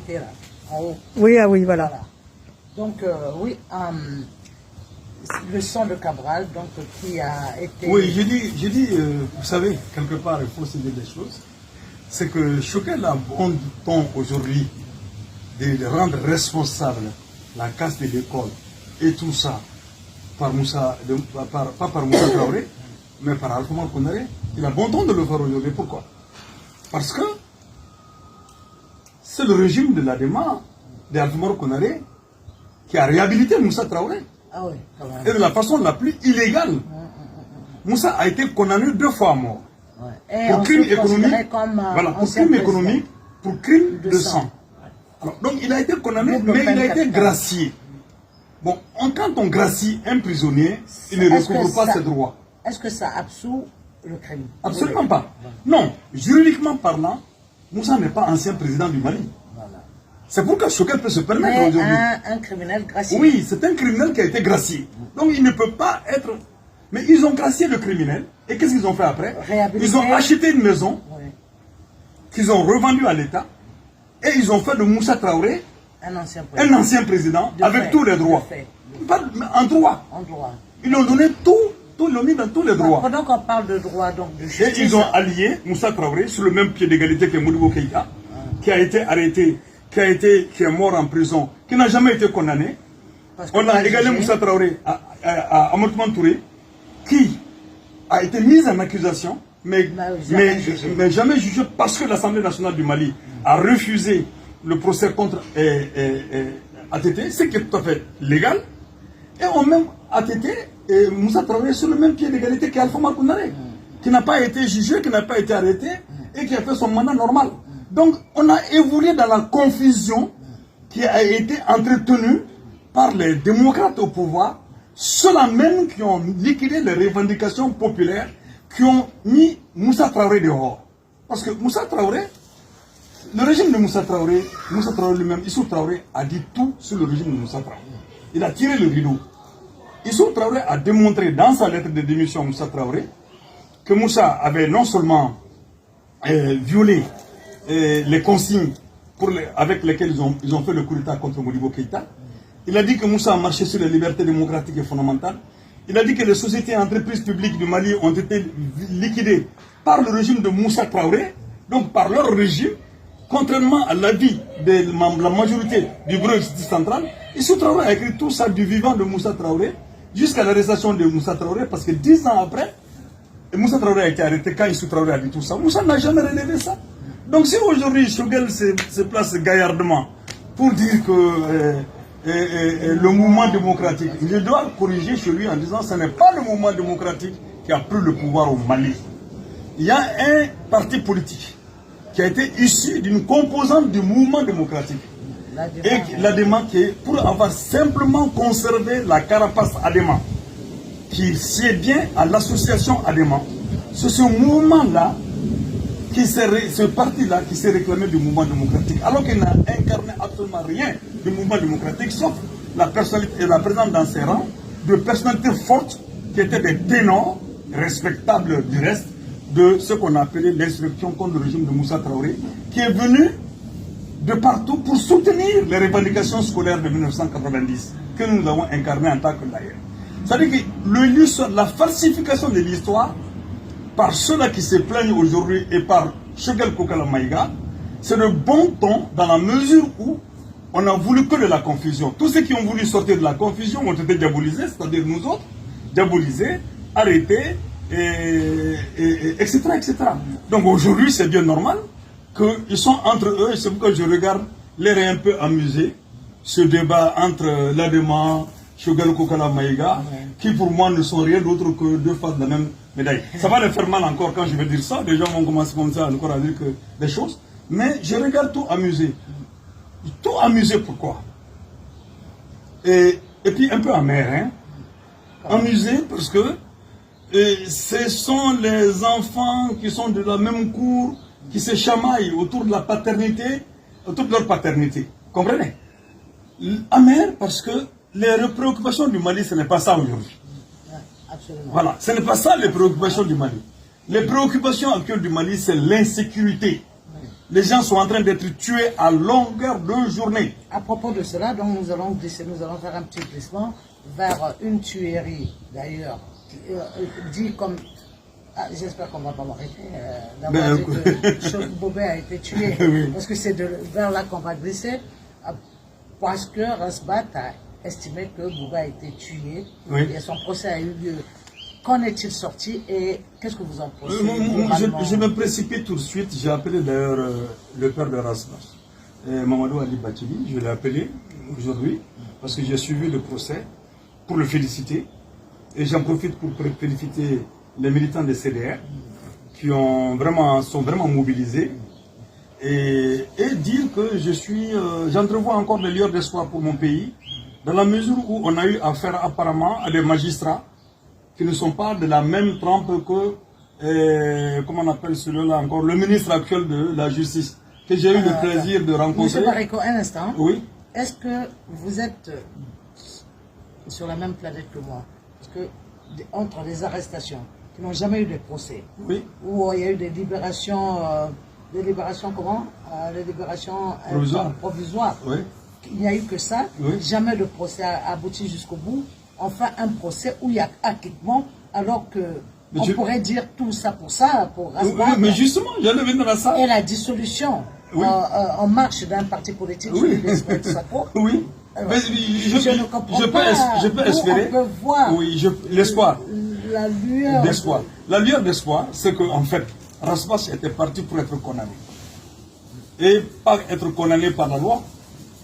arrêté là, en haut. Oui, ah oui, voilà. Donc, oui, le son de Cabral, donc, qui a été... Oui, j'ai dit vous savez, quelque part, il faut se dire des choses. C'est que Choguel a bon ton aujourd'hui de rendre responsable la casse de l'école et tout ça par Moussa, pas par Moussa Traoré, mais par Alpha Konaré. Il a bon temps de le faire aujourd'hui. Pourquoi? Parce que c'est le régime de l'ADEMA, d'Alpha Konaré, qui a réhabilité Moussa Traoré. Ah oui, quand même. Et de la façon la plus illégale. Moussa a été condamné 2 fois à mort. Ouais. Pour crime économique, comme, voilà, pour crime économique, pour crime de sang. Alors, donc il a été condamné, mais il a été gracié. Bon, quand on gracie un prisonnier, il ne recouvre pas ses droits. Est-ce que ça absout le crime? Absolument pas. Non, juridiquement parlant, Moussa n'est pas ancien président du Mali. Voilà. C'est pourquoi Choguel peut se permettre aujourd'hui. Un criminel gracié. Oui, c'est un criminel qui a été gracié. Donc il ne peut pas être... Mais ils ont gracié le criminel. Et qu'est-ce qu'ils ont fait après? Ils ont acheté une maison qu'ils ont revendue à l'État. Et ils ont fait de Moussa Traoré un ancien président avec tous les droits. Pas en droit. Ils ont donné tout, ils l'ont mis dans tous les droits. Pendant qu'on parle de droit, donc de justice... Et ils ont allié Moussa Traoré sur le même pied d'égalité que Modibo Keïta, qui a été arrêté, qui est mort en prison, qui n'a jamais été condamné. On a égalé Moussa Traoré à Amadou Touré, qui a été mise en accusation, mais jamais jugé parce que l'Assemblée nationale du Mali a refusé le procès contre ATT, ce qui est tout à fait légal. Et on même ATT et Moussa Traoré sur le même pied d'égalité qu'Alpha Konaré, qui n'a pas été jugé, qui n'a pas été arrêté et qui a fait son mandat normal. Donc on a évolué dans la confusion qui a été entretenue par les démocrates au pouvoir, ceux-là même qui ont liquidé les revendications populaires, qui ont mis Moussa Traoré dehors. Parce que Moussa Traoré, le régime de Moussa Traoré lui-même, Issou Traoré a dit tout sur le régime de Moussa Traoré. Il a tiré le rideau. Issou Traoré a démontré dans sa lettre de démission à Moussa Traoré que Moussa avait non seulement violé les consignes avec lesquelles ils ont fait le coup d'État contre Modibo Keïta. Il a dit que Moussa a marché sur les libertés démocratiques et fondamentales. Il a dit que les sociétés et entreprises publiques du Mali ont été liquidées par le régime de Moussa Traoré, donc par leur régime, contrairement à l'avis de la majorité du bureau exécutif central. Issou Traoré a écrit tout ça du vivant de Moussa Traoré jusqu'à l'arrestation de Moussa Traoré, parce que 10 ans après, Moussa Traoré a été arrêté quand Issou Traoré a dit tout ça. Moussa n'a jamais relevé ça. Donc si aujourd'hui Choguel se place gaillardement pour dire que le mouvement démocratique, je dois corriger chez lui en disant que ce n'est pas le mouvement démocratique qui a pris le pouvoir au Mali. Il y a un parti politique qui a été issu d'une composante du mouvement démocratique. Et l'ADEMA, qui est pour avoir simplement conservé la carapace ADEMA, qui sied bien à l'association ADEMA. C'est ce mouvement-là, ce parti-là qui s'est réclamé du mouvement démocratique, alors qu'il n'a incarné absolument rien du mouvement démocratique, sauf la personnalité et la présence dans ses rangs de personnalités fortes qui étaient des ténors, respectables du reste, de ce qu'on a appelé l'insurrection contre le régime de Moussa Traoré, qui est venu de partout pour soutenir les revendications scolaires de 1990 que nous avons incarnées en tant que d'ailleurs. C'est-à-dire que la falsification de l'histoire par ceux-là qui se plaignent aujourd'hui et par Choguel Kokala Maïga, c'est le bon ton dans la mesure où on a voulu que de la confusion. Tous ceux qui ont voulu sortir de la confusion ont été diabolisés, c'est-à-dire nous autres, diabolisés, arrêtés, etc., etc. Donc aujourd'hui, c'est bien normal qu'ils sont entre eux, et c'est pourquoi je regarde l'air un peu amusé, ce débat entre l'ADEMA, Choguel Kokala Maïga, qui pour moi ne sont rien d'autre que deux faces de la même médaille. Ça va les faire mal encore quand je vais dire ça, les gens vont commencer comme ça encore à dire que des choses, mais je regarde tout amusé. Tout amusé pourquoi? Et puis un peu amer, hein? Amusé parce que ce sont les enfants qui sont de la même cour, qui se chamaillent autour de la paternité, autour de leur paternité. Comprenez? Amer parce que les préoccupations du Mali, ce n'est pas ça aujourd'hui. Voilà, ce n'est pas ça les préoccupations du Mali. Les préoccupations actuelles du Mali, c'est l'insécurité. Les gens sont en train d'être tués à longueur de journée. À propos de cela, donc nous allons faire un petit glissement vers une tuerie, d'ailleurs, dit comme... Ah, j'espère qu'on ne va pas m'arrêter d'avoir dit que Choguel Bobé a été tué. Oui. Parce que c'est vers là qu'on va glisser. Parce que Rasbat a estimé que Bobé a été tué. Oui. Et son procès a eu lieu. Qu'en est-il sorti et qu'est-ce que vous en pensez? Je me précipite tout de suite. J'ai appelé d'ailleurs le père de Rasbat, Mamadou Ali Batili. Je l'ai appelé aujourd'hui parce que j'ai suivi le procès pour le féliciter. Et j'en profite pour féliciter les militants des CDR qui sont vraiment mobilisés et dire que j'entrevois encore des lueurs d'espoir pour mon pays dans la mesure où on a eu affaire apparemment à des magistrats qui ne sont pas de la même trempe que, comment on appelle celui-là encore, le ministre actuel de la Justice, que j'ai eu le plaisir de rencontrer. Monsieur Bariko, un instant. Oui. Est-ce que vous êtes sur la même planète que moi? Parce que entre les arrestations qui n'ont jamais eu de procès, oui, où il y a eu des libérations, comment? Les libérations provisoires. Oui. Il n'y a eu que ça, oui. Jamais de procès abouti jusqu'au bout. Enfin, un procès où il y a acquittement, alors que on pourrait dire tout ça, pour Rasbat. Oui, mais justement, j'allais venir à ça. Et la dissolution en marche d'un parti politique, oui. Oui. Mais je ne comprends pas. Je peux espérer. On peut voir l'espoir. La lueur d'espoir. La lueur d'espoir, c'est qu'en fait, Rasbat était parti pour être condamné. Et pas être condamné par la loi,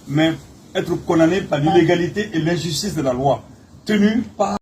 mais être condamné par l'illégalité et l'injustice de la loi, tenue par